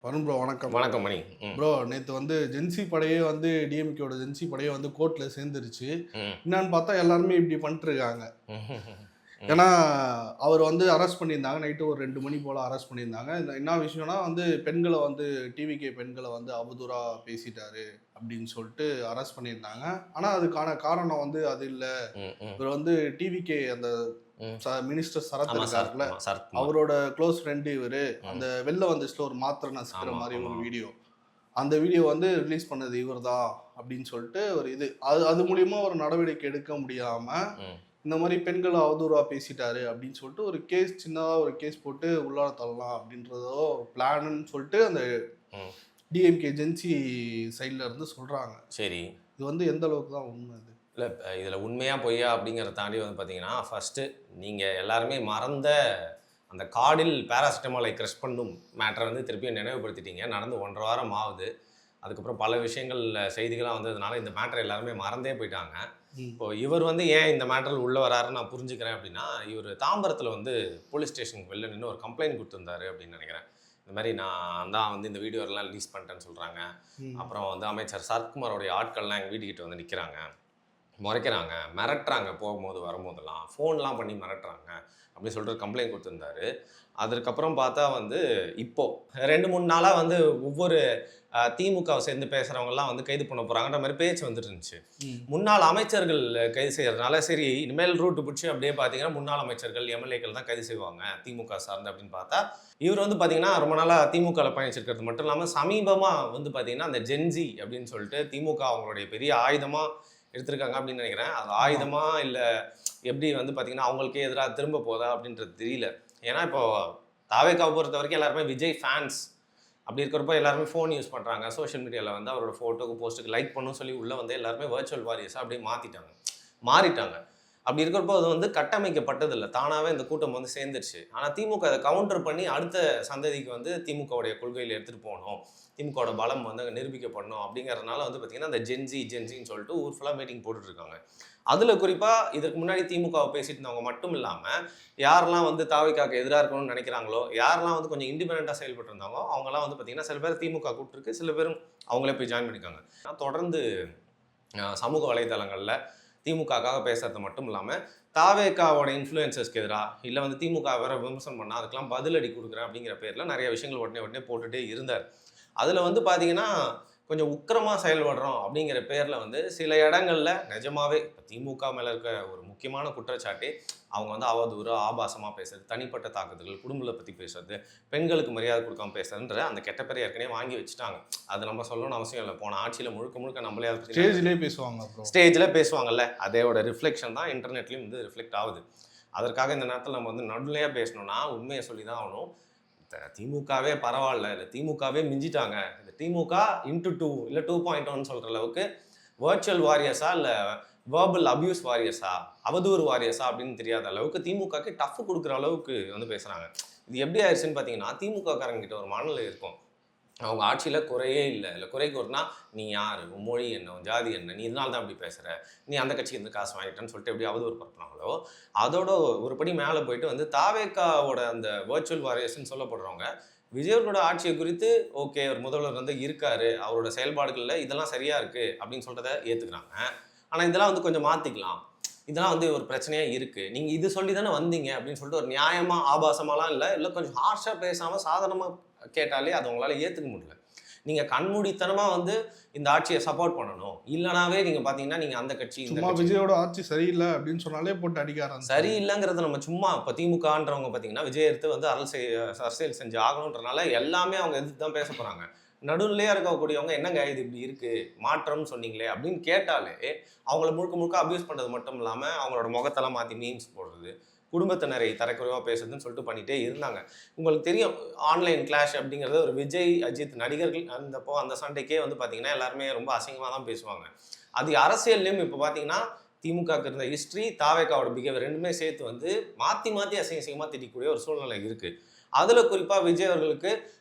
Varun bro வணக்கம். வணக்கம் மணி. Bro நேற்று ஜென்சி படையே டிஎம்கேவோட ஜென்சி படையே கோர்ட்டில் சேர்ந்துருச்சு. ம். என்னன்னு பார்த்தா எல்லாருமே இப்படி பண்ணிட்டுருக்காங்க. ம். ஏன்னா அவர் அரெஸ்ட் பண்ணியிருந்தாங்க. நைட்டு ஒரு 2 மணி போல் அரெஸ்ட் பண்ணியிருந்தாங்க. என்ன விஷயம்னா பெண்களை டிவிகே பெண்களை அவதூறா பேசிட்டாரு அப்படின்னு சொல்லிட்டு அரெஸ்ட் பண்ணியிருந்தாங்க. ஆனால் அதுக்கான காரணம் அது இல்லை. இவர் டிவிகே அந்த மினிஸ்டர் சரத் இருக்காருல்ல, அவரோட க்ளோஸ் ஃப்ரெண்டு இவரு. அந்த வெளில வந்துச்சுல ஒரு மாத்திரை நசுக்கிற மாதிரி ஒரு வீடியோ, அந்த வீடியோ ரிலீஸ் பண்ணது இவர் தான் அப்படின்னு சொல்லிட்டு ஒரு அது மூலியமா ஒரு நடவடிக்கை எடுக்க முடியாம இந்த மாதிரி பெண்களை அவதூறா பேசிட்டாரு அப்படின்னு சொல்லிட்டு ஒரு கேஸ், சின்னதா ஒரு கேஸ் போட்டு உள்ளார தள்ளலாம் அப்படின்றதோ ஒரு பிளான்னு சொல்லிட்டு அந்த டிஎம்கே ஜென்சி சைட்ல இருந்து சொல்றாங்க. சரி, இது எந்த அளவுக்கு தான் உண்மை? இல்லை இதில் உண்மையாக பொய்யா அப்படிங்கிறத தாண்டி பார்த்தீங்கன்னா, ஃபஸ்ட்டு நீங்கள் எல்லாருமே மறந்த அந்த கார்டில் பேராசிட்டமாலை க்ரஷ் பண்ணும் மேட்டரை திருப்பியும் நினைவுபடுத்திட்டீங்க. நடந்து 1.5 வாரம் ஆகுது. அதுக்கப்புறம் பல விஷயங்கள் செய்திகளாக வந்ததுனால இந்த மேட்டரை எல்லாருமே மறந்தே போயிட்டாங்க. இப்போது இவர் ஏன் இந்த மேட்டரில் உள்ளே வராருன்னு நான் புரிஞ்சுக்கிறேன் அப்படின்னா, இவர் தாம்பரத்தில் போலீஸ் ஸ்டேஷனுக்கு வெளில நின்று ஒரு கம்ப்ளைண்ட் கொடுத்துருந்தாரு அப்படின்னு நினைக்கிறேன். இந்த மாதிரி நான் தான் இந்த வீடியோலாம் ரிலீஸ் பண்ணிட்டேன்னு சொல்கிறாங்க. அப்புறம் அமைச்சர் சரத்குமாரோடைய ஆட்கள்லாம் எங்கள் வீட்டுக்கிட்ட நிற்கிறாங்க, முறைக்கிறாங்க, மிரட்டுறாங்க, போகும்போது வரும்போதெல்லாம் ஃபோன்லாம் பண்ணி மிரட்டுறாங்க அப்படின்னு சொல்லிட்டு கம்ப்ளைண்ட் கொடுத்துருந்தாரு. அதுக்கப்புறம் பார்த்தா இப்போது 2-3 நாளாக ஒவ்வொரு திமுகவை சேர்ந்து பேசுகிறவங்கலாம் கைது பண்ண போகிறாங்கன்ற மாதிரி பேச்சு வந்துட்டு இருந்துச்சு. முன்னாள் அமைச்சர்கள் கைது செய்கிறதுனால சரி இனிமேல் ரூட்டு பிடிச்சி அப்படியே பார்த்தீங்கன்னா முன்னாள் அமைச்சர்கள் எம்எல்ஏக்கள் தான் கைது செய்வாங்க திமுக சார்ந்து அப்படின்னு பார்த்தா, இவர் பார்த்தீங்கன்னா ரொம்ப நாளாக திமுகவில் பயணிச்சிருக்கிறது மட்டும் இல்லாமல் சமீபமாக பார்த்தீங்கன்னா அந்த ஜென்சி அப்படின்னு சொல்லிட்டு திமுக அவங்களுடைய பெரிய ஆயுதமாக எடுத்திருக்காங்க அப்படின்னு நினைக்கிறேன். அது ஆயுதமா இல்லை எப்படி பார்த்தீங்கன்னா அவங்களுக்கே எதிராக திரும்ப போதா அப்படின்றது தெரியல. ஏன்னா இப்போது தாவேக்காவை பொறுத்த வரைக்கும் எல்லாருமே விஜய் ஃபேன்ஸ். அப்படி இருக்கிறப்ப எல்லாருமே ஃபோன் யூஸ் பண்ணுறாங்க, சோஷியல் மீடியாவில் அவரோட ஃபோட்டோக்கு போஸ்ட்டுக்கு லைக் பண்ணணும் சொல்லி உள்ளே எல்லாருமே வர்ச்சுவல் வாரியர்ஸாக அப்படியே மாறிட்டாங்க. அப்படி இருக்கிறப்போ அது கட்டமைக்கப்பட்டதில்லை, தானாகவே இந்த கூட்டம் சேர்ந்துருச்சு. ஆனால் திமுக அதை கவுண்டர் பண்ணி அடுத்த சந்ததிக்கு திமுகவுடைய கொள்கையில் எடுத்துகிட்டு போகணும், திமுகவோட பலம் அங்கே நிரூபிக்கப்படணும் அப்படிங்கிறதுனால பார்த்திங்கன்னா அந்த ஜென்சின்னு சொல்லிட்டு ஊர் ஃபுல்லாக மீட்டிங் போட்டுட்ருக்காங்க. அதில் குறிப்பாக இதற்கு முன்னாடி திமுகவை பேசிட்டு இருந்தவங்க மட்டும் இல்லாமல் யாரெல்லாம் தாவேக்காவுக்கு எதிராக இருக்கணும்னு நினைக்கிறாங்களோ, யாரெல்லாம் கொஞ்சம் இண்டிபெண்ட்டாக செயல்பட்டு இருந்தாங்களோ அவங்களாம் பார்த்திங்கன்னா சில பேர் திமுக கூப்பிட்டுருக்கு, சில பேரும் அவங்களே போய் ஜாயின் பண்ணிக்காங்க. தொடர்ந்து சமூக வலைதளங்களில் திமுகக்காக பேசுறது மட்டும் இல்லாமல் தாவேக்காவோட இன்ஃப்ளூயன்சர்ஸ்க்கு எதிராக இல்லை திமுக வேற விமர்சனம் பண்ணால் அதுக்கெல்லாம் பதிலடி கொடுக்குறேன் அப்படிங்கிற பேரில் நிறைய விஷயங்கள் உடனே போட்டுகிட்டே இருந்தார். அதில் பார்த்தீங்கன்னா கொஞ்சம் உக்கிரமாக செயல்படுறோம் அப்படிங்கிற பேரில் சில இடங்களில் நிஜமாவே இப்போ திமுக மேலே இருக்க ஒரு முக்கியமான குற்றச்சாட்டு அவங்க அவதூறு ஆபாசமாக பேசுறது, தனிப்பட்ட தாக்குதல்கள், குடும்பத்தை பற்றி பேசுறது, பெண்களுக்கு மரியாதை கொடுக்காம பேசுறதுன்ற அந்த கெட்ட பேரை ஏற்கனவே வாங்கி வச்சுட்டாங்க. அது நம்ம சொல்லணும்னு அவசியம் இல்லை. போன ஆட்சியில் முழுக்க நம்மளே ஸ்டேஜில் பேசுவாங்கல்ல, அதோட ரிஃப்ளெக்ஷன் தான் இன்டர்நெட்லேயும் ரிஃப்ளெக்ட் ஆகுது. அதற்காக இந்த நேரத்தில் நம்ம நடுநிலையாக பேசணும்னா உண்மையை சொல்லி தான் ஆகணும். திமுகவே பரவாயில்ல, இல்லை திமுகவே மிஞ்சிட்டாங்க, இந்த திமுக இன்ட்டு 2 இல்லை 2.1 சொல்கிற அளவுக்கு வர்ச்சுவல் வாரியர்ஸா இல்லை வேர்பல் அபியூஸ் வாரியர்ஸா, அவதூறு வாரியர்ஸா அப்படின்னு தெரியாத அளவுக்கு திமுகக்கு டஃப் கொடுக்குற அளவுக்கு பேசுகிறாங்க. இது எப்படி ஆயிடுச்சுன்னு பார்த்தீங்கன்னா, திமுக காரங்கிட்ட ஒரு மனநிலை இருக்கும், அவங்க ஆட்சியில் குறையே இல்லை குறை கூறினா நீ யார், உன் மொழி என்ன, உன் ஜாதி என்ன, நீ இதனால தான் அப்படி பேசுகிற, நீ அந்த கட்சிக்கு காசு வாங்கிட்டேன்னு சொல்லிட்டு எப்படி அவதூறு பரப்புறாங்களோ, அதோட ஒரு படி மேலே போயிட்டு தாவேக்காவோட அந்த வர்ச்சுவல் வாரியர்ஸ்ன்னு சொல்லப்படுறவங்க விஜயோட ஆட்சியை குறித்து ஓகே ஒரு முதல்வர் இருக்காரு, அவரோட செயல்பாடுகளில் இதெல்லாம் சரியாக இருக்குது அப்படின்னு சொல்கிறத ஏற்றுக்கிறாங்க. ஆனால் இதெல்லாம் கொஞ்சம் மாற்றிக்கலாம், இதெல்லாம் ஒரு பிரச்சனையாக இருக்குது, நீங்கள் இது சொல்லி தானே வந்தீங்க அப்படின்னு சொல்லிட்டு ஒரு நியாயமாக ஆபாசமாலாம் இல்லை கொஞ்சம் ஹார்ஷாக பேசாமல் சாதாரணமாக கேட்டாலே அது உங்களால் ஏற்றுக்க முடியல. நீங்கள் கண்மூடித்தனமாக இந்த ஆட்சியை சப்போர்ட் பண்ணணும், இல்லைனாவே நீங்கள் பார்த்தீங்கன்னா நீங்கள் அந்த கட்சி விஜயோட ஆட்சி சரியில்லை அப்படின்னு சொன்னாலே போட்டு அடிக்காரம். சரியில்லைங்கிறத நம்ம சும்மா இப்போ திமுகன்றவங்க பார்த்தீங்கன்னா விஜய் எடுத்து அரசியல் செஞ்சு ஆகணுன்றனால எல்லாமே அவங்க எதிர்த்து தான் பேச போகிறாங்க. நடுநிலையாக இருக்கக்கூடியவங்க என்னங்க இது இப்படி இருக்குது, மாற்றம்னு சொன்னீங்களே அப்படின்னு கேட்டாலே அவங்கள முழுக்க அபியூஸ் பண்ணுறது மட்டும் இல்லாமல் அவங்களோட முகத்தெல்லாம் மாற்றி மீம்ஸ் போடுறது, குடும்பத்தினரை தரக்குறைவாக பேசுறதுன்னு சொல்லிட்டு பண்ணிகிட்டே இருந்தாங்க. உங்களுக்கு தெரியும் ஆன்லைன் கிளாஷ் அப்படிங்கிறது ஒரு விஜய் அஜித் நடிகர்கள் அந்த சண்டைக்கே பார்த்தீங்கன்னா எல்லாருமே ரொம்ப அசிங்கமாக தான் பேசுவாங்க. அது அரசியல்லையும் இப்போ பார்த்தீங்கன்னா திமுகவுக்கு இருந்த ஹிஸ்ட்ரி, தாவேக்காவோட பிஹேவியர் ரெண்டுமே சேர்த்து மாற்றி அசிங்கமாக திட்டிக்கூடிய ஒரு சூழ்நிலை இருக்குது. அதில் குறிப்பாக விஜய் அவர்களுக்கு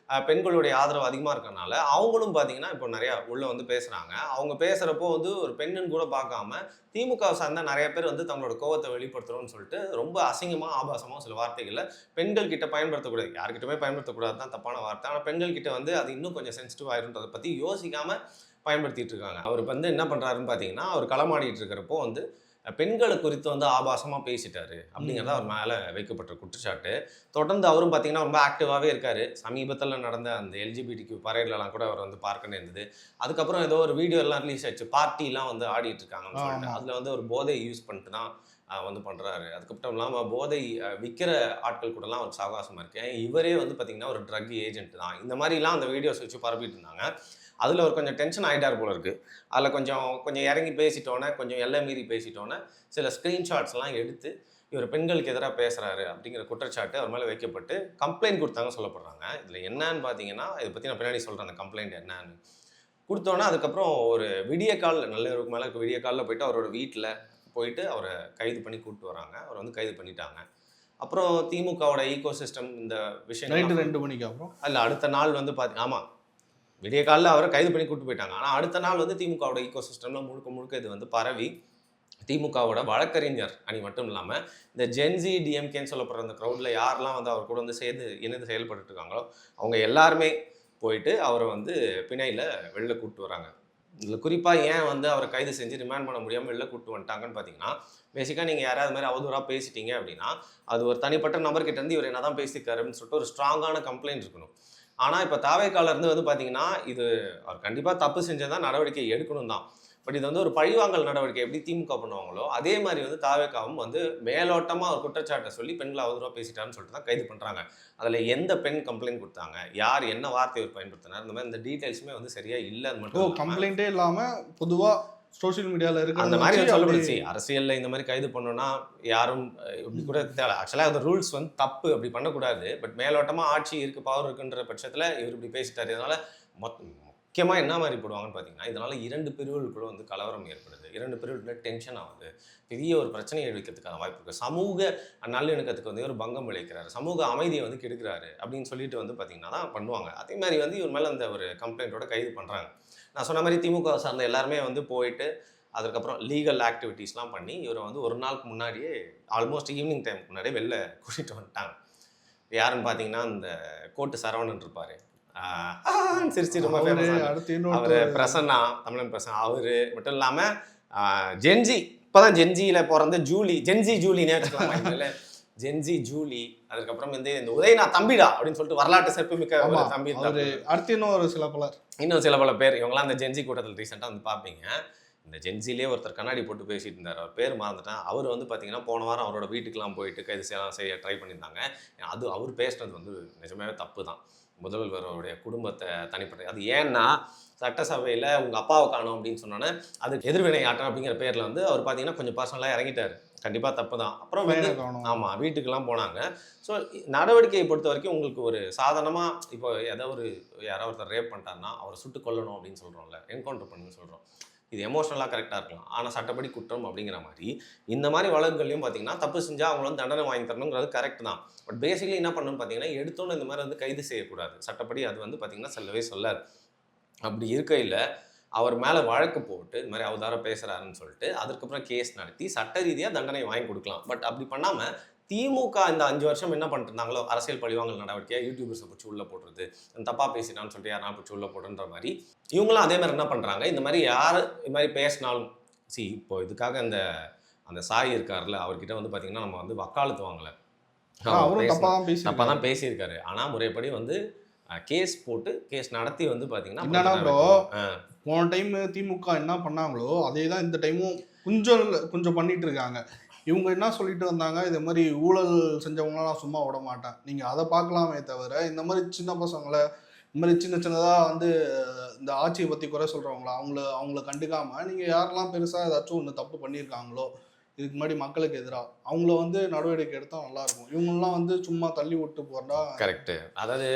பெண்களுடைய ஆதரவு அதிகமாக இருக்கறனால அவங்களும் பார்த்தீங்கன்னா இப்போ நிறையா உள்ளே வந்து பேசுகிறாங்க. அவங்க பேசுகிறப்போ வந்து ஒரு பெண்ணுன்னு கூட பார்க்காம திமுகவை சார்ந்த நிறைய பேர் வந்து தங்களோட கோவத்தை வெளிப்படுத்துகிறோம்னு சொல்லிட்டு ரொம்ப அசிங்கமாக ஆபாசமாக சில வார்த்தைகளை பெண்கள் கிட்ட பயன்படுத்தக்கூடாது. யார்கிட்டயுமே பயன்படுத்தக்கூடாது தான் தப்பான வார்த்தை. ஆனால் பெண்கள் கிட்ட வந்து அது இன்னும் கொஞ்சம் சென்சிட்டிவ் ஆயிருன்றதை பற்றி யோசிக்காம பயன்படுத்திட்டு இருக்காங்க. அவர் வந்து என்ன பண்ணுறாருன்னு பார்த்தீங்கன்னா, அவர் களமாடிட்டு இருக்கிறப்போ வந்து பெண்களை குறித்து வந்து ஆபாசமாக பேசிட்டாரு அப்படிங்கிறத அவர் மேலே வைக்கப்பட்ட குற்றச்சாட்டு. தொடர்ந்து அவரும் பார்த்தீங்கன்னா ரொம்ப ஆக்டிவாகவே இருக்காரு. சமீபத்தில் நடந்த அந்த எல்ஜிபிடிக்கு பரேட்லலாம் கூட அவர் வந்து பார்க்க நேர்ந்தது. அதுக்கப்புறம் ஏதோ ஒரு வீடியோ எல்லாம் ரிலீஸ் ஆச்சு, பார்ட்டிலாம் வந்து ஆடிட்டு இருக்காங்கன்னு சொல்லிட்டு. அதில் வந்து ஒரு போதை யூஸ் பண்ணிட்டு தான் வந்து பண்ணுறாரு. அதுக்கப்புறம் இல்லாமல் போதை விற்கிற ஆட்கள் கூடலாம் ஒரு சகவாசமாக இருக்கேன். இவரே வந்து பார்த்தீங்கன்னா ஒரு ட்ரக் ஏஜென்ட் தான். இந்த மாதிரிலாம் அந்த வீடியோஸ் வச்சு பரப்பிட்டு இருந்தாங்க. அதில் ஒரு கொஞ்சம் டென்ஷன் ஆகிட்டார் போல இருக்குது. அதில் கொஞ்சம் இறங்கி பேசிட்டோன்னே, கொஞ்சம் எல்லை மீறி பேசிட்டோன்னே சில ஸ்க்ரீன்ஷாட்ஸ்லாம் எடுத்து இவர் பெண்களுக்கு எதிராக பேசுகிறாரு அப்படிங்கிற குற்றச்சாட்டு அவர் மேலே வைக்கப்பட்டு கம்ப்ளைண்ட் கொடுத்தாங்க சொல்லப்படுறாங்க. இதில் என்னன்னு பார்த்தீங்கன்னா, இதை பற்றி நான் பின்னாடி சொல்கிறேன் அந்த கம்ப்ளைண்ட் என்னன்னு. கொடுத்தோன்னே அதுக்கப்புறம் ஒரு விடிய கால் நள்ளிரவுக்கு மேலே விடிய காலில் போயிட்டு அவரோட வீட்டில் போயிட்டு அவரை கைது பண்ணி கூப்பிட்டு வராங்க. அவரை வந்து கைது பண்ணிட்டாங்க. அப்புறம் திமுகவோட ஈகோ சிஸ்டம் இந்த விஷயம் நைட்டு 2 மணிக்கு அப்புறம் இல்லை அடுத்த நாள் வந்து ஆமாம் விடிய காலில் அவரை கைது பண்ணி கூப்பிட்டு போயிட்டாங்க. ஆனால் அடுத்த நாள் வந்து திமுகவோட ஈகோ சிஸ்டமில் முழுக்க இது வந்து பரவி திமுகவோட வழக்கறிஞர் அணி மட்டும் இல்லாமல் இந்த ஜென்சி டிஎம்கேன்னு சொல்லப்படுற அந்த க்ரௌடில் யாரெல்லாம் வந்து அவர் கூட வந்து இணைந்து செயல்பட்டு இருக்காங்களோ அவங்க எல்லாருமே போயிட்டு அவரை வந்து பிணையில் வெளில கூப்பிட்டு வராங்க. இதில் குறிப்பாக ஏன் வந்து அவரை கைது செஞ்சு ரிமாண்ட் பண்ண முடியாமல் வெளில கூப்பிட்டு வந்துட்டாங்கன்னு பார்த்தீங்கன்னா, பேசிக்காக நீங்கள் யாராவது மாதிரி அவதூறாக பேசிட்டீங்க அப்படின்னா அது ஒரு தனிப்பட்ட நபர்கிட்ட இருந்து இவர் என்ன தான் பேசியிருக்காரு அப்படின்னு சொல்லிட்டு ஒரு ஸ்ட்ராங்கான கம்ப்ளைண்ட் இருக்கணும். ஆனால் இப்போ தாவேக்கால வந்து பார்த்தீங்கன்னா இது அவர் கண்டிப்பாக தப்பு செஞ்சதான் நடவடிக்கை எடுக்கணும் தான். பட் இது வந்து ஒரு பழிவாங்கல் நடவடிக்கை எப்படி திமுக பண்ணுவாங்களோ அதே மாதிரி வந்து தாவேக்காவும் வந்து மேலோட்டமாக ஒரு குற்றச்சாட்டை சொல்லி பெண்களை அவதூறாக பேசிட்டான்னு சொல்லிட்டு தான் கைது பண்ணுறாங்க. அதில் எந்த பெண் கம்ப்ளைண்ட் கொடுத்தாங்க, யார் என்ன வார்த்தையை பயன்படுத்தினார், இந்த மாதிரி இந்த டீட்டெயில்ஸுமே வந்து சரியாக இல்லை. அது மட்டும் கம்ப்ளைண்ட்டே இல்லாமல் பொதுவாக சோஷியல் மீடியாவில் இருக்கிற அந்த மாதிரி சொல்லப்படுச்சு. அரசியலில் இந்த மாதிரி கைது பண்ணோன்னா யாரும் இப்படி கூட தேவை. ஆக்சுவலாக அந்த ரூல்ஸ் வந்து தப்பு, அப்படி பண்ணக்கூடாது. பட் மேலோட்டமாக ஆட்சி இருக்குது, பவர் இருக்குன்ற பட்சத்தில் இவர் இப்படி பேசிட்டார். இதனால் முக்கியமாக என்ன மாதிரி போடுவாங்கன்னு பார்த்தீங்கன்னா, இதனால் 2 பிரிவுகளுக்குள்ள வந்து கலவரம் ஏற்படுது. 2 பிரிவுக்குள்ள டென்ஷன் ஆகுது. பெரிய ஒரு பிரச்சனையை எழுக்கிறதுக்கான வாய்ப்பு இருக்குது. சமூக நல்லிணக்கத்துக்கு வந்து ஒரு பங்கம் விளைக்கிறாரு, சமூக அமைதியை வந்து கெடுக்கிறாரு அப்படின்னு சொல்லிட்டு வந்து பார்த்தீங்கன்னா தான் பண்ணுவாங்க. அதே மாதிரி வந்து இவர் மேலே அந்த ஒரு கம்ப்ளைண்ட்டோட கைது பண்ணுறாங்க. நான் சொன்ன மாதிரி திமுக சார்ந்த எல்லாருமே வந்து போயிட்டு அதுக்கப்புறம் லீகல் ஆக்டிவிட்டீஸ்லாம் பண்ணி இவரை வந்து ஒரு நாளுக்கு முன்னாடியே ஆல்மோஸ்ட் ஈவினிங் டைமுக்கு முன்னாடியே வெளில கூட்டிகிட்டு வந்துட்டாங்க. யாருன்னு பார்த்தீங்கன்னா இந்த கோட்டு சரவணன் இருப்பார், சிரிச்சு ரொம்ப அவர் பிரசன்னா, தமிழன் பிரசன்னா, அவர் மட்டும் இல்லாமல் ஜென்ஜி, இப்போதான் ஜென்ஜியில் பிறந்த ஜூலி, ஜென்ஜி ஜூலினே வச்சுக்கலாமா, ஜென்ஜி ஜூலி. அதுக்கப்புறம் வந்து இந்த உதயநாத் தம்பிடா அப்படின்னு சொல்லிட்டு வரலாற்று சிறப்புமிக்க ஒரு தம்பி. அடுத்து இன்னும் சில பல பேர் இவங்களாம் அந்த ஜென்ஜி கூட்டத்தில் ரீசெண்டாக வந்து பார்ப்பீங்க. இந்த ஜென்சிலே ஒருத்தர் கண்ணாடி போட்டு பேசிட்டு இருந்தார், அவர் பேர் மறந்துட்டேன். அவர் வந்து பார்த்தீங்கன்னா போன வாரம் அவரோட வீட்டுக்கெலாம் போயிட்டு கைது செய்ய ட்ரை பண்ணியிருந்தாங்க. அது அவர் பேசுனது வந்து நிஜமாவே தப்பு தான். முதல்வருடைய குடும்பத்தை தனிப்பட்ட அது ஏன்னா சட்டசபையில் உங்கள் அப்பாவை காணும் அப்படின்னு சொன்னோன்னே அதுக்கு எதிர்வினை ஆட்டம் அப்படிங்கிற பேரில் வந்து அவர் பார்த்தீங்கன்னா கொஞ்சம் பர்சனலாக இறங்கிட்டார். கண்டிப்பாக தப்பு தான். அப்புறம் வந்து ஆமாம் வீட்டுக்கெல்லாம் போனாங்க. ஸோ நடவடிக்கையை பொறுத்த வரைக்கும் உங்களுக்கு ஒரு சாதாரணமாக இப்போ யாராவது ஒருத்தர் ரேப் பண்ணிட்டாருன்னா அவரை சுட்டு கொல்லணும் அப்படின்னு சொல்கிறோம்ல, என்கவுண்டர் பண்ணுன்னு சொல்கிறோம். இது எமோஷனலாக கரெக்டாக இருக்கலாம், ஆனால் சட்டப்படி குற்றம் அப்படிங்கிற மாதிரி இந்த மாதிரி வழக்குகளையும் பார்த்தீங்கன்னா தப்பு செஞ்சால் அவங்கள வந்து தண்டனை வாங்கி தரணுங்கிறது கரெக்ட் தான். பட் பேசிக்கலி என்ன பண்ணணும்னு பார்த்தீங்கன்னா எடுத்தோன்னு இந்த மாதிரி வந்து கைது செய்யக்கூடாது. சட்டப்படி அது வந்து பார்த்தீங்கன்னா சொல்லவே சொல்லாது. அப்படி இருக்கையில் அவர் மேலே வழக்கு போட்டு இது மாதிரி அவதார பேசுகிறாருன்னு சொல்லிட்டு அதுக்கப்புறம் கேஸ் நடத்தி சட்ட ரீதியாக தண்டனை வாங்கி கொடுக்கலாம். பட் அப்படி பண்ணாமல் திமுக இந்த 5 வருஷம் என்ன பண்ணிட்டு இருந்தாங்களோ அரசியல் பழிவாங்கல் நடவடிக்கையாக யூடியூபர்ஸை பிடிச்சி உள்ளே போடுறது, தப்பாக பேசினான்னு சொல்லிட்டு யாரா பிடிச்சி உள்ளே போடுன்ற மாதிரி இவங்களும் அதே மாதிரி என்ன பண்ணுறாங்க. இந்த மாதிரி யார் இது மாதிரி பேசினாலும் இப்போ இதுக்காக அந்த சாய் இருக்கார்ல, அவர்கிட்ட வந்து பார்த்தீங்கன்னா நம்ம வந்து வக்காலத்து வாங்கலை, தப்பாக தான் பேசியிருக்காரு. ஆனால் முறைப்படி வந்து கேஸ் போட்டு கேஸ் நடத்தி வந்து பார்த்தீங்கன்னா என்னன்னா ப்ரோ போன டைம் திமுக என்ன பண்ணாங்களோ அதே தான் இந்த டைமும் கொஞ்சம் பண்ணிட்டு இருக்காங்க. இவங்க என்ன சொல்லிட்டு வந்தாங்க, இது மாதிரி ஊழல் செஞ்சவங்களாம் நான் சும்மா விட மாட்டேன், நீங்கள் அதை பார்க்கலாமே தவிர இந்த மாதிரி சின்ன பசங்களை இந்த மாதிரி சின்னதாக வந்து இந்த ஆட்சியை பற்றி குறை சொல்கிறவங்களா அவங்கள கண்டுக்காமல் நீங்கள் யாரெல்லாம் பெருசாக ஏதாச்சும் ஒன்று தப்பு பண்ணியிருக்காங்களோ இதுக்கு முன்னாடி மக்களுக்கு எதிராக அவங்கள வந்து நடவடிக்கை எடுத்தால் நல்லாயிருக்கும். இவங்கெல்லாம் வந்து சும்மா தள்ளி விட்டு போகிறா கரெக்டு. அதாவது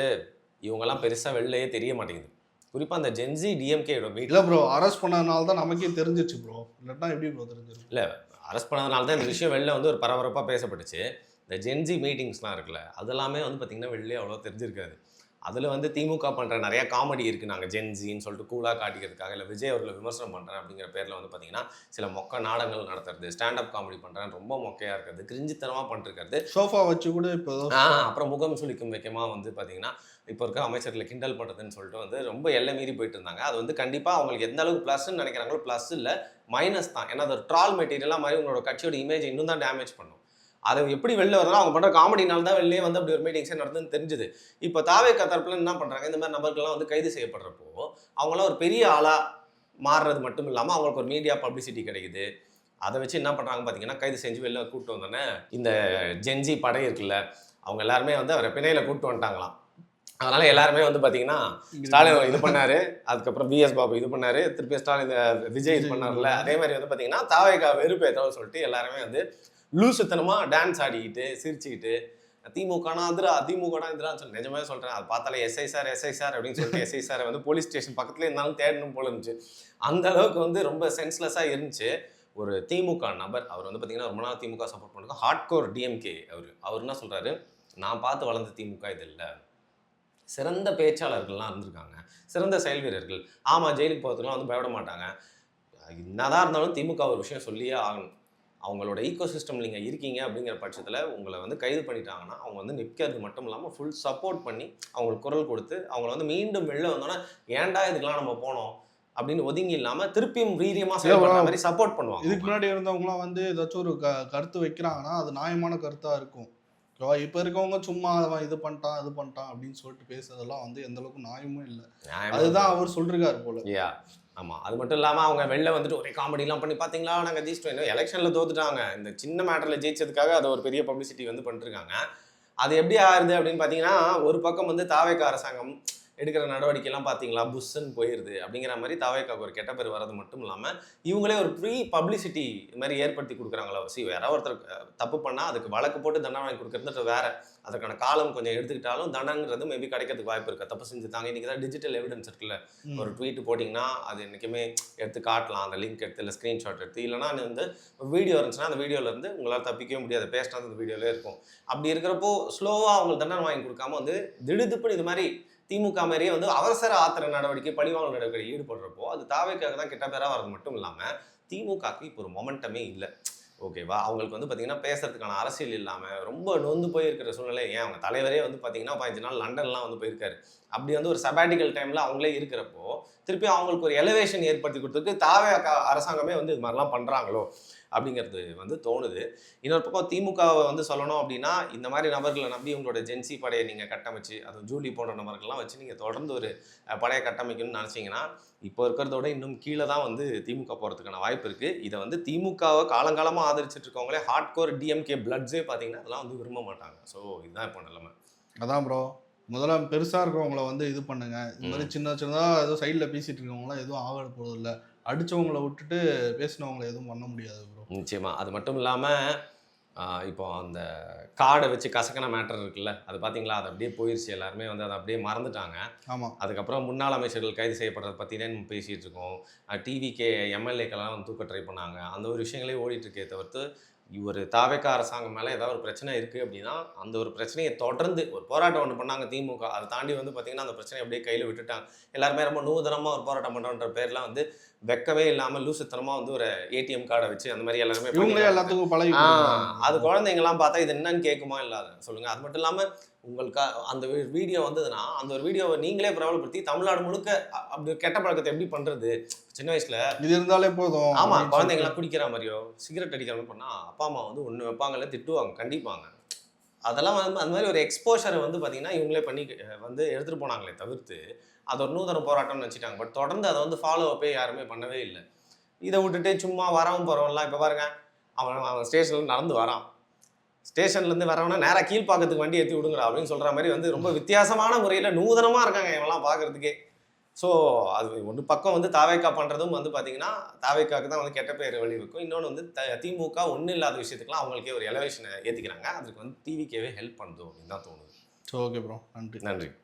இவங்கெல்லாம் பெருசாக வெளிலையே தெரிய மாட்டேங்குது. குறிப்பாக அந்த ஜென்சி டிஎம்கேயோட இல்லை ப்ரோ, அரெஸ்ட் பண்ணதுனால தான் நமக்கே தெரிஞ்சிச்சு ப்ரோ, இல்லைன்னா எப்படி ப்ரோ தெரிஞ்சிருக்கு? இல்லை, அரெஸ்ட் பண்ணதுனால தான் இந்த விஷயம் வெளில வந்து ஒரு பரபரப்பாக பேசப்பட்டுச்சு. இந்த ஜென்ஜி மீட்டிங்ஸ்லாம் இருக்குல்ல, அதெல்லாமே வந்து பார்த்தீங்கன்னா வெளியே அவ்வளோ தெரிஞ்சிருக்காது. அதில் வந்து திமுக பண்ணுற நிறையா காமெடி இருக்குது. நாங்கள் ஜென்ஜின்னு சொல்லிட்டு கூலாக காட்டிக்கிறதுக்காக, இல்லை விஜய் அவர்களை விமர்சனம் பண்ணுறேன் அப்படிங்கிற பேரில் வந்து பார்த்தீங்கன்னா சில மொக்க நாடகங்கள் நடத்துறது, ஸ்டாண்டப் காமெடி பண்ணுறேன் ரொம்ப மொக்கையாக இருக்கிறது, கிரிஞ்சித்தனமாக பண்ணிருக்கிறது, சோஃபா வச்சு கூட இப்போ அப்புறம் முகம் சுளிக்கும் வைக்கமாக வந்து பார்த்தீங்கன்னா இப்போ இருக்க அமைச்சர்களை கிண்டல் பண்ணுறதுன்னு சொல்லிட்டு வந்து ரொம்ப எல்லை மீறி போயிட்டு இருந்தாங்க. அது வந்து கண்டிப்பாக அவங்களுக்கு எந்த அளவுக்கு ப்ளஸ்ன்னு நினைக்கிறாங்களோ ப்ளஸ் இல்லை, மைனஸ் தான். ஏன்னா அது ஒரு ட்ரால் மெட்டீரியலாக மாதிரி உங்களோட கட்சியோட இமேஜ் இன்னும் தான் டேமேஜ் பண்ணும். அது எப்படி வெளில வரலாம், அவங்க பண்ணுற காமெடினால தான் வெளியே வந்து அப்படி ஒரு மீட்டிங்ஸே நடந்துன்னு தெரிஞ்சுது. இப்போ தாவேகா தரப்புல என்ன பண்ணுறாங்க, இந்த மாதிரி நபர்கள்லாம் வந்து கைது செய்யப்படுறப்போ அவங்களாம் ஒரு பெரிய ஆளாக மாறுறது மட்டும் இல்லாமல் அவங்களுக்கு ஒரு மீடியா பப்ளிசிட்டி கிடைக்குது. அதை வச்சு என்ன பண்ணுறாங்க பார்த்தீங்கன்னா, கைது செஞ்சு வெளில கூப்பிட்டு வந்தோன்னே இந்த ஜென்ஜி படை இருக்குல்ல, அவங்க எல்லாருமே வந்து அவரை பிணையில் கூப்பிட்டு வந்துட்டாங்களாம். அதனால எல்லாருமே வந்து பார்த்தீங்கன்னா ஸ்டாலின் இது பண்ணாரு, அதுக்கப்புறம் பிஎஸ் பாபு இது பண்ணாரு, திருப்பி ஸ்டாலின் விஜய் இது பண்ணார்ல, அதே மாதிரி வந்து பார்த்தீங்கன்னா தாவேகா வெறுப்பேற்றோன்னு சொல்லிட்டு எல்லாருமே வந்து லூசுத்தனமாக டான்ஸ் ஆடிக்கிட்டு சிரிச்சுக்கிட்டு திமுகனா அதிரா திமுகனா எதிரான்னு சொல்லி நிஜமே சொல்கிறேன். அது பார்த்தாலே எஸ்ஐ சார் அப்படின்னு சொல்லிட்டு எஸ்ஐ சாரை வந்து போலீஸ் ஸ்டேஷன் பக்கத்துலேயே இருந்தாலும் தேடணும் போல இருந்துச்சு. அந்த அளவுக்கு வந்து ரொம்ப சென்ஸ்லெஸ்ஸாக இருந்துச்சு. ஒரு திமுக நபர் அவர் வந்து பார்த்தீங்கன்னா ரொம்ப நாள் திமுக சப்போர்ட் பண்ணுறது, ஹார்ட்கோர் டிஎம்கே. அவர் என்ன சொல்கிறாரு, நான் பார்த்து வளர்ந்த திமுக இது இல்லை, சிறந்த பேச்சாளர்கள்லாம் இருந்திருக்காங்க, சிறந்த செயல் வீரர்கள். ஆமாம், ஜெயிலுக்கு போகிறதுக்குலாம் வந்து பயப்பட மாட்டாங்க. என்னதான் இருந்தாலும் திமுக ஒரு விஷயம் சொல்லியே ஆகணும். அவங்களோட ஈக்கோ சிஸ்டம் நீங்கள் இருக்கீங்க அப்படிங்கிற பட்சத்தில் உங்களை வந்து கைது பண்ணிட்டாங்கன்னா அவங்க வந்து நிற்கிறது மட்டும் இல்லாமல் ஃபுல் சப்போர்ட் பண்ணி அவங்களுக்கு குரல் கொடுத்து அவங்கள வந்து மீண்டும் வெளில வந்தோன்னா ஏன்டா இதுக்கெல்லாம் நம்ம போனோம் அப்படின்னு ஒதுங்கி இல்லாமல் திருப்பியும் வீரியமாக செயல்படுற மாதிரி சப்போர்ட் பண்ணுவாங்க. இதுக்கு முன்னாடி இருந்தவங்களாம் வந்து ஏதாச்சும் ஒரு கருத்து வைக்கிறாங்கன்னா அது நியாயமான கருத்தாக இருக்கும். இப்போ இருக்கவங்க சும்மா அவன் இது பண்ணிட்டான் அது பண்ணிட்டான் அப்படின்னு சொல்லிட்டு பேசுறதெல்லாம் வந்து எந்த அளவுக்கு நியாயமும் இல்லை. அதுதான் அவர் சொல்றாரு போல. ஆமாம், அது மட்டும் இல்லாமல் அவங்க வெளில வந்துட்டு ஒரே காமெடிலாம் பண்ணி பார்த்தீங்களா நாங்கள் ஜெயிச்சிட்டோம், எலெக்ஷனில் தோத்துட்டாங்க, இந்த சின்ன மேட்டரில் ஜெயிச்சதுக்காக அதை ஒரு பெரிய பப்ளிசிட்டி வந்து பண்ணிருக்காங்க. அது எப்படி ஆகுது அப்படின்னு பார்த்தீங்கன்னா, ஒரு பக்கம் வந்து தாவேகா அரசாங்கம் எடுக்கிற நடவடிக்கைலாம் பார்த்தீங்களா புஷ்ன்னு போயிடுது அப்படிங்கிற மாதிரி தாவேக்காவுக்கு ஒரு கெட்ட பேர் வர்றது மட்டும் இல்லாமல் இவங்களே ஒரு ப்ரீ பப்ளிசிட்டி இது மாதிரி ஏற்படுத்தி கொடுக்குறாங்களோ. யாராவது ஒருத்தர் தப்பு பண்ணால் அதுக்கு வழக்கு போட்டு தண்டனை வாங்கி கொடுக்குறது வேறு, அதுக்கான காலம் கொஞ்சம் எடுத்துக்கிட்டாலும் தண்டனைங்கிறது மேபி கிடைக்கிறதுக்கு வாய்ப்பு இருக்குது. தப்பு செஞ்சுட்டாங்க, இன்றைக்கி தான் டிஜிட்டல் எவிடன்ஸ் இருக்குல்ல, ஒரு ட்வீட் போட்டிங்கன்னா அது என்றைக்குமே எடுத்து காட்டலாம், அந்த லிங்க் எடுத்து இல்லை ஸ்க்ரீன்ஷாட் எடுத்து, இல்லைனா வந்து வீடியோ இருந்துச்சுன்னா அந்த வீடியோலேருந்து உங்களால் தப்பிக்கவே முடியாது, பேசினா அந்த வீடியோவிலே இருக்கும். அப்படி இருக்கிறப்போ ஸ்லோவாக அவங்களுக்கு தண்டனை வாங்கி கொடுக்காம வந்து திடுதுப்புன்னு இது மாதிரி திமுக மாதிரியே வந்து அவசர ஆத்திர நடவடிக்கை பழிவாங்கல் நடவடிக்கை ஈடுபடுறப்போ அது தாவேக்காக தான் கெட்ட பேராக வரது மட்டும் இல்லாமல் திமுகக்கு இப்போ ஒரு மொமெண்டமே இல்லை. ஓகேவா, அவங்களுக்கு வந்து பார்த்தீங்கன்னா பேசுறதுக்கான அரசியல் இல்லாமல் ரொம்ப நொந்து போயிருக்கிற சூழ்நிலை. ஏன் அவங்க தலைவரே வந்து பார்த்தீங்கன்னா 15 நாள் லண்டன்லாம் வந்து போயிருக்காரு. அப்படி வந்து ஒரு சபாட்டிக்கல் டைமில் அவங்களே இருக்கிறப்போ திருப்பி அவங்களுக்கு ஒரு எலிவேஷன் ஏற்படுத்தி கொடுத்துருக்கு தாவேக்கா அரசாங்கமே வந்து இது மாதிரிலாம் பண்ணுறாங்களோ அப்படிங்கிறது வந்து தோணுது. இன்னொரு பக்கம் திமுகவை வந்து சொல்லணும் அப்படின்னா இந்த மாதிரி நபர்களை நம்பி உங்களோட ஜென்சி படையை நீங்கள் கட்டமைச்சு, அது ஜூலி போன்ற நபர்கள்லாம் வச்சு நீங்கள் தொடர்ந்து ஒரு படையை கட்டமைக்கணும்னு நினச்சிங்கன்னா இப்போ இருக்கிறதோட இன்னும் கீழே தான் வந்து திமுக போகிறதுக்கான வாய்ப்பு இருக்குது. இதை வந்து திமுகவை காலங்காலமாக ஆதரிச்சுட்டு இருக்கவங்களே ஹார்ட்கோர் டிஎம்கே பிளட்ஸே பார்த்தீங்கன்னா அதெல்லாம் வந்து விரும்ப மாட்டாங்க. ஸோ இதுதான் இப்போ நிலைமை. அதான் ப்ரோ, முதல்ல பெருசாக இருக்கிறவங்கள வந்து இது பண்ணுங்க. இது மாதிரி சின்னதாக ஏதோ சைடில் பேசிகிட்டு இருக்கவங்களாம் எதுவும் ஆக போகிறது இல்லை. அடித்தவங்களை விட்டுட்டு பேசினவங்களை எதுவும் பண்ண முடியாது ப்ரோ. நிச்சயமா. அது மட்டும் இல்லாமல் இப்போ அந்த கார்டை வச்சு கசக்கின மேட்டர் இருக்குல்ல, அது பார்த்தீங்களா, அது அப்படியே போயிடுச்சு. எல்லாருமே வந்து அதை அப்படியே மறந்துட்டாங்க. ஆமாம். அதுக்கப்புறம் முன்னாள் அமைச்சர்கள் கைது செய்யப்படுறதை பற்றினே நம்ம பேசிகிட்டு இருக்கோம். டிவிகே எம்எல்ஏக்கெல்லாம் வந்து தூக்க ட்ரை பண்ணாங்க. அந்த ஒரு விஷயங்களே ஓடிட்டுருக்கே தவிர்த்து ஒரு தாவேக்கா அரசாங்கம் மேலே ஏதாவது ஒரு பிரச்சனை இருக்குது அப்படின்னா அந்த ஒரு பிரச்சனையை தொடர்ந்து ஒரு போராட்டம் ஒன்று பண்ணாங்க திமுக. அதை தாண்டி வந்து பார்த்திங்கன்னா அந்த பிரச்சனையை அப்படியே கையில் விட்டுட்டாங்க. எல்லாருமே ரொம்ப நூதனமாக ஒரு போராட்டம் பண்ணுறன்ற பேர்லாம் வந்து வெக்கவே இல்லாமல் லூசுத்தனமாக வந்து ஒரு ஏடிஎம் கார்டை வச்சு அந்த மாதிரி எல்லாருமே எல்லாத்துக்கும் பழகி. அது குழந்தைங்கலாம் பார்த்தா இது என்னன்னு கேட்குமா இல்லாத சொல்லுங்கள். அது மட்டும் இல்லாமல் உங்களுக்கு அந்த வீடியோ வந்ததுன்னா அந்த ஒரு வீடியோவை நீங்களே பிரபலப்படுத்தி தமிழ்நாடு முழுக்க அப்படி கெட்ட பழக்கத்தை எப்படி பண்ணுறது. சின்ன வயசில் இது இருந்தாலே போதும். ஆமாம், குழந்தைங்களாம் குடிக்கிற மாதிரியோ சிகரெட் அடிக்கிற மாதிரி பண்ணால் அப்பா அம்மா வந்து ஒன்று வைப்பாங்கல்ல, திட்டுவாங்க, கண்டிப்பாங்க. அதெல்லாம் வந்து அந்த மாதிரி ஒரு எக்ஸ்போஷரை வந்து பார்த்திங்கன்னா இவங்களே பண்ணி வந்து எடுத்துகிட்டு போனாங்களே தவிர்த்து அது ஒரு நூதன போராட்டம்னு நினச்சிட்டாங்க. பட் தொடர்ந்து அதை வந்து ஃபாலோ அப்பே யாருமே பண்ணவே இல்லை. இதை விட்டுட்டு சும்மா வரவும் போகிறவங்கலாம் இப்போ பாருங்கள், அவன் ஸ்டேஷனில் நடந்து வரான், ஸ்டேஷன்லேருந்து வரவனா நேராக கீழ்ப்பாக்கத்துக்கு வண்டி ஏற்றி விடுங்கடா அப்படின்னு சொல்கிற மாதிரி வந்து ரொம்ப வித்தியாசமான முறையில் நூதனமாக இருக்காங்க இவங்கெல்லாம் பார்க்குறதுக்கே. ஸோ அது ஒரு பக்கம் வந்து தாவேக்கா பண்ணுறதும் வந்து பார்த்தீங்கன்னா தாவேக்காவுக்கு தான் வந்து கெட்ட பேர் வழிவகுக்கும். இன்னொன்று வந்து திமுக ஒன்றும் இல்லாத விஷயத்துக்குலாம் அவங்களுக்கே ஒரு எலவேஷனை ஏற்றிக்கிறாங்க. அதுக்கு வந்து டிவிக்கேவே ஹெல்ப் பண்ணுது அப்படின்னு தான் தோணுது. ஸோ ஓகே ப்ரோ, நன்றி. நன்றி.